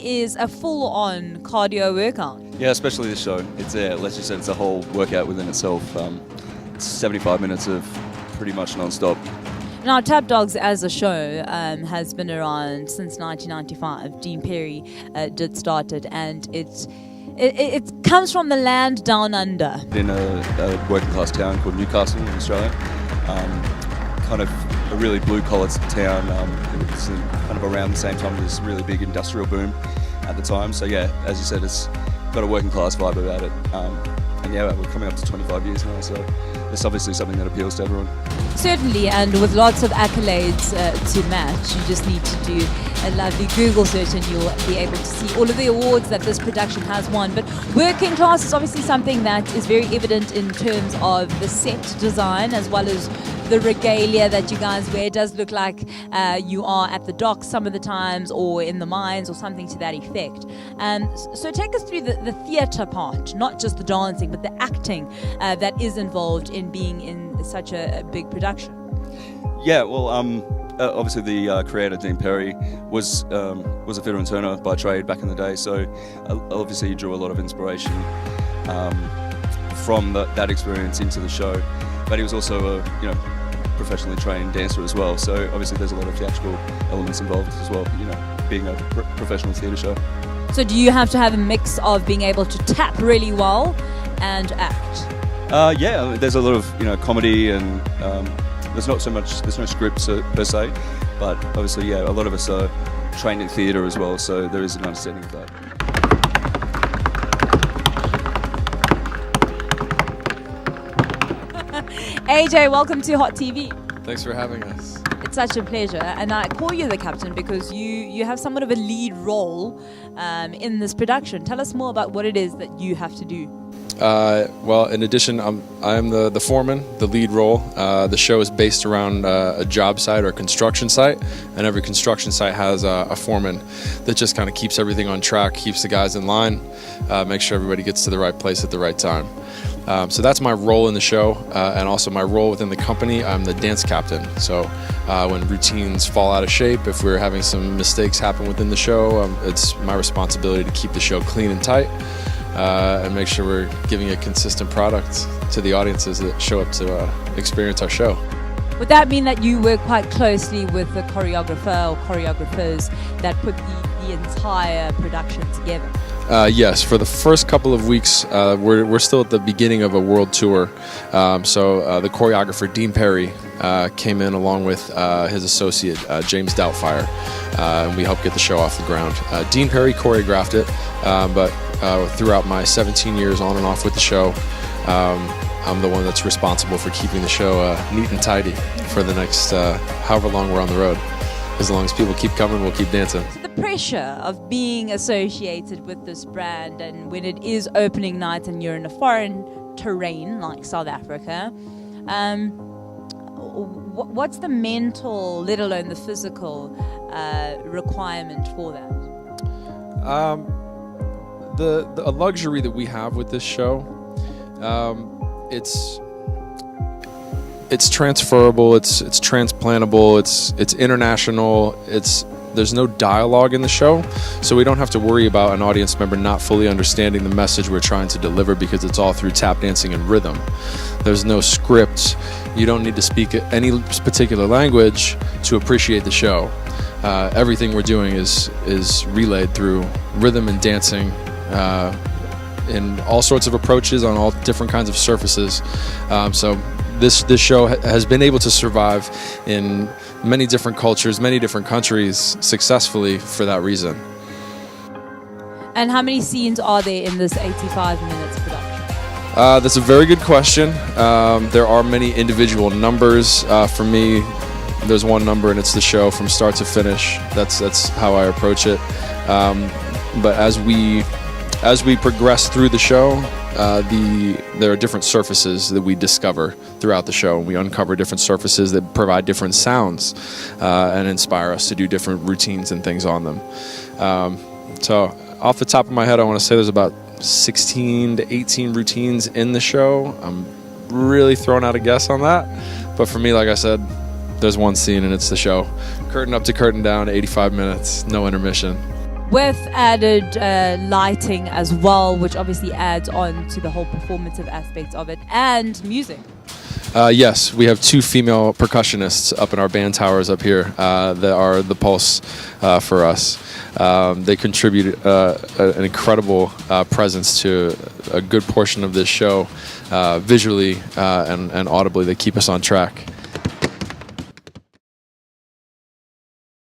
Is a full-on cardio workout. Yeah, especially this show. It's let's just say it's a whole workout within itself. It's 75 minutes of pretty much non-stop. Now, Tap Dogs as a show has been around since 1995. Dean Perry did start it, and it comes from the land down under. In a working class town called Newcastle in Australia. Kind of a really blue-collar town. It was kind of around the same time as this really big industrial boom at the time. So yeah, as you said, it's got a working class vibe about it. And yeah, we're coming up to 25 years now, so it's obviously something that appeals to everyone. Certainly, and with lots of accolades to match, you just need to do a lovely Google search and you'll be able to see all of the awards that this production has won. But working class is obviously something that is very evident in terms of the set design as well as the regalia that you guys wear. It does look like you are at the docks some of the times or in the mines or something to that effect. So take us through the theatre part, not just the dancing, but the acting that is involved in being in such a big production. Yeah, well, obviously the creator, Dean Perry, was a fiddler and turner by trade back in the day, so obviously he drew a lot of inspiration from that experience into the show. But he was also a professionally trained dancer as well. So obviously there's a lot of theatrical elements involved as well. Being a professional theatre show. So do you have to have a mix of being able to tap really well and act? Yeah, there's a lot of comedy and there's no scripts per se, but obviously a lot of us are trained in theatre as well. So there is an understanding of that. AJ, welcome to Hot TV. Thanks for having us. It's such a pleasure, and I call you the captain because you have somewhat of a lead role in this production. Tell us more about what it is that you have to do. Well, in addition, I'm the foreman, the lead role. The show is based around a job site or construction site, and every construction site has a foreman that just kind of keeps everything on track, keeps the guys in line, makes sure everybody gets to the right place at the right time. So that's my role in the show, and also my role within the company. I'm the dance captain. So when routines fall out of shape, if we're having some mistakes happen within the show, it's my responsibility to keep the show clean and tight and make sure we're giving a consistent product to the audiences that show up to experience our show. Would that mean that you work quite closely with the choreographer or choreographers that put the entire production together? Yes, for the first couple of weeks, we're still at the beginning of a world tour. So the choreographer, Dean Perry, came in along with his associate, James Doubtfire, and we helped get the show off the ground. Dean Perry choreographed it, but throughout my 17 years on and off with the show, I'm the one that's responsible for keeping the show neat and tidy for the next however long we're on the road. As long as people keep coming, we'll keep dancing. So the pressure of being associated with this brand, and when it is opening night and you're in a foreign terrain like South Africa, what's the mental, let alone the physical, requirement for that? A luxury that we have with this show, it's transferable, it's transplantable, it's international, there's no dialogue in the show, so we don't have to worry about an audience member not fully understanding the message we're trying to deliver because it's all through tap dancing and rhythm. There's no script. You don't need to speak any particular language to appreciate the show. Everything we're doing is relayed through rhythm and dancing in all sorts of approaches on all different kinds of surfaces. So this show has been able to survive in many different cultures, many different countries successfully for that reason. And how many scenes are there in this 85 minutes production? That's a very good question. There are many individual numbers. For me, there's one number and it's the show from start to finish. That's how I approach it. But as we progress through the show, there are different surfaces that we discover throughout the show. We uncover different surfaces that provide different sounds and inspire us to do different routines and things on them. So off the top of my head, I want to say there's about 16 to 18 routines in the show. I'm really throwing out a guess on that. But for me, like I said, there's one scene and it's the show. Curtain up to curtain down, 85 minutes, no intermission. With added lighting as well, which obviously adds on to the whole performative aspects of it, and music. Yes, we have 2 female percussionists up in our band towers up here that are the pulse for us. They contribute an incredible presence to a good portion of this show, visually and audibly. They keep us on track.